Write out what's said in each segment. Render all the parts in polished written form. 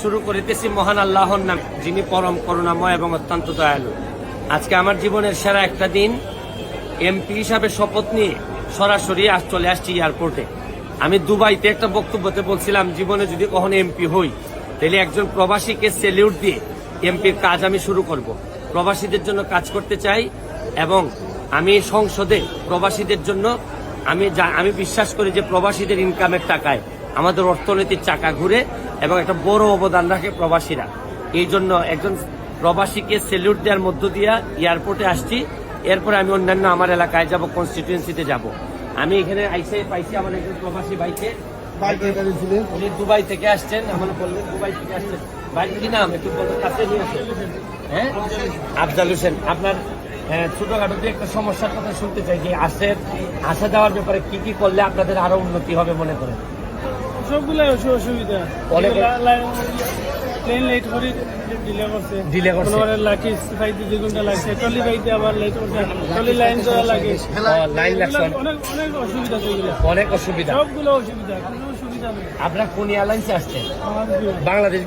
শুরু করিতেছি মহান আল্লাহর নাম, যিনি পরম করুণাময় এবং অত্যন্ত দয়ালু। আজকে আমার জীবনের সেরা একটা দিন। এমপি হিসাবে শপথ নিয়ে সরাসরি চলে আসছি এয়ারপোর্টে। আমি দুবাইতে একটা বক্তব্যতে বলছিলাম, জীবনে যদি কখনো এমপি হই তাহলে একজন প্রবাসীকে সেলিউট দিয়ে এমপির কাজ আমি শুরু করব। প্রবাসীদের জন্য কাজ করতে চাই এবং আমি সংসদে প্রবাসীদের জন্য আমি বিশ্বাস করি যে প্রবাসীদের ইনকামের টাকায় আমাদের অর্থনীতির চাকা ঘুরে এবং একটা বড় অবদান রাখে প্রবাসীরা। এই জন্য একজন প্রবাসীকে সেলিউট দেওয়ার মধ্য দিয়ে এয়ারপোর্টে আসছি। এরপরে আমি অন্যান্য আমার এলাকায় যাব, কনস্টিটিউয়েন্সিতে যাব। আমি এখানে পাইছি আমার একজন প্রবাসী ভাইকে, উনি দুবাই থেকে আসছেন। আমার বললেন দুবাই থেকে আসছেন, ভাই কি নাম একটু কাছে নিয়ে আসেন। হ্যাঁ, আফজাল হোসেন। আপনার ছোটখাটো একটা সমস্যার কথা শুনতে চাই, যে আসা যাওয়ার ব্যাপারে কি কি করলে আপনাদের আরো উন্নতি হবে মনে করেন? সবগুলাই অসুবিধা, প্লেন লেট করে ডিলে করছে লাকি পাইতে 2 ঘন্টা লাগছে, টলি পাইতে আবার লেট করছে, টলি লাইন ধরা লাগে, লাইন লাগছে, অনেক অসুবিধা, অনেক অসুবিধা, সবগুলো অসুবিধা, কোনো সুবিধা নেই। আপনার কোন এয়ারলাইন্সে আসছেন? বাংলাদেশ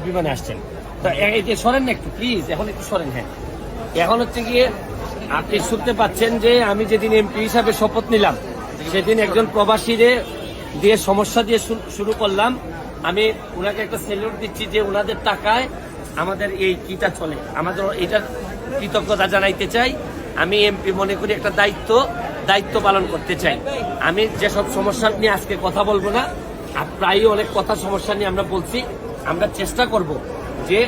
বিমানে আসছেন। তো এই যে সরেন না একটু প্লিজ, এখন একটু সরেন। হ্যাঁ, এখন হচ্ছে গিয়ে আপনি শুনতে পাচ্ছেন যে আমি যেদিন এমপি হিসাবে শপথ নিলাম সেদিন একজন প্রবাসীরে দিয়ে সমস্যা দিয়ে শুরু করলাম। আমি ওনাকে একটা সেলিউট দিচ্ছি যে ওনাদের টাকায় আমাদের এই কিটা চলে, আমাদের এটার কৃতজ্ঞতা জানাইতে চাই। আমি এমপি মনে করি একটা দায়িত্ব পালন করতে চাই। আমি যেসব সমস্যা নিয়ে আজকে কথা বলবো না, প্রায় অনেক কথা সমস্যা নিয়ে আমরা বলছি। আমরা চেষ্টা করব যে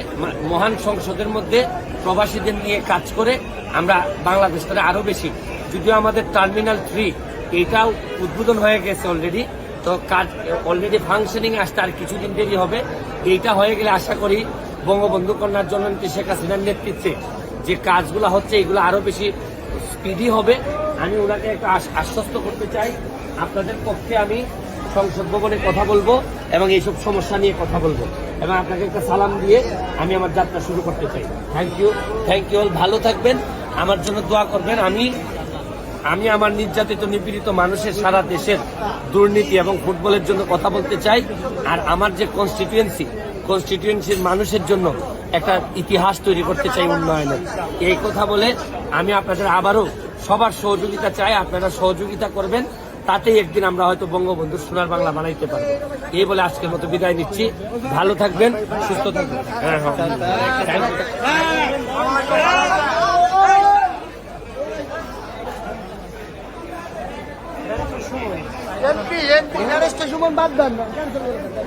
মহান সংসদের মধ্যে প্রবাসীদের নিয়ে কাজ করে আমরা বাংলাদেশ করে আরো বেশি, যদিও আমাদের টার্মিনাল 3 এইটাও উদ্বোধন হয়ে গেছে অলরেডি, তো কাজ অলরেডি ফাংশনিং আসতে আর কিছুদিন দেরি হবে। এইটা হয়ে গেলে আশা করি বঙ্গবন্ধু কন্যার জননেত্রী শেখ হাসিনার নেতৃত্বে যে কাজগুলো হচ্ছে এগুলো আরো বেশি স্পিডি হবে। আমি ওনাকে একটা আশ্বস্ত করতে চাই, আপনাদের পক্ষে আমি সংসদ ভবনে কথা বলবো এবং এইসব সমস্যা নিয়ে কথা বলবো এবং আপনাকে একটা সালাম দিয়ে আমি আমার যাত্রা শুরু করতে চাই। Thank you. ভালো থাকবেন, আমার জন্য দোয়া করবেন। আমি আমার নির্যাতিত নিপীড়িত মানুষের সারা দেশের দুর্নীতি এবং ফুটবলের জন্য কথা বলতে চাই। আর আমার যে কনস্টিটিউয়েন্সির মানুষের জন্য একটা ইতিহাস তৈরি করতে চাই উন্নয়নের। এই কথা বলে আমি আপনাদের আবারও সবার সহযোগিতা চাই, আপনারা সহযোগিতা করবেন, তাতেই একদিন আমরা হয়তো বঙ্গবন্ধুর সোনার বাংলা বানাইতে পারবো। এই বলে আজকের মতো বিদায় নিচ্ছি। ভালো থাকবেন, সুস্থ থাকবেন। এমপি বাদ দেন না, ক্যান্সেল করে দেন।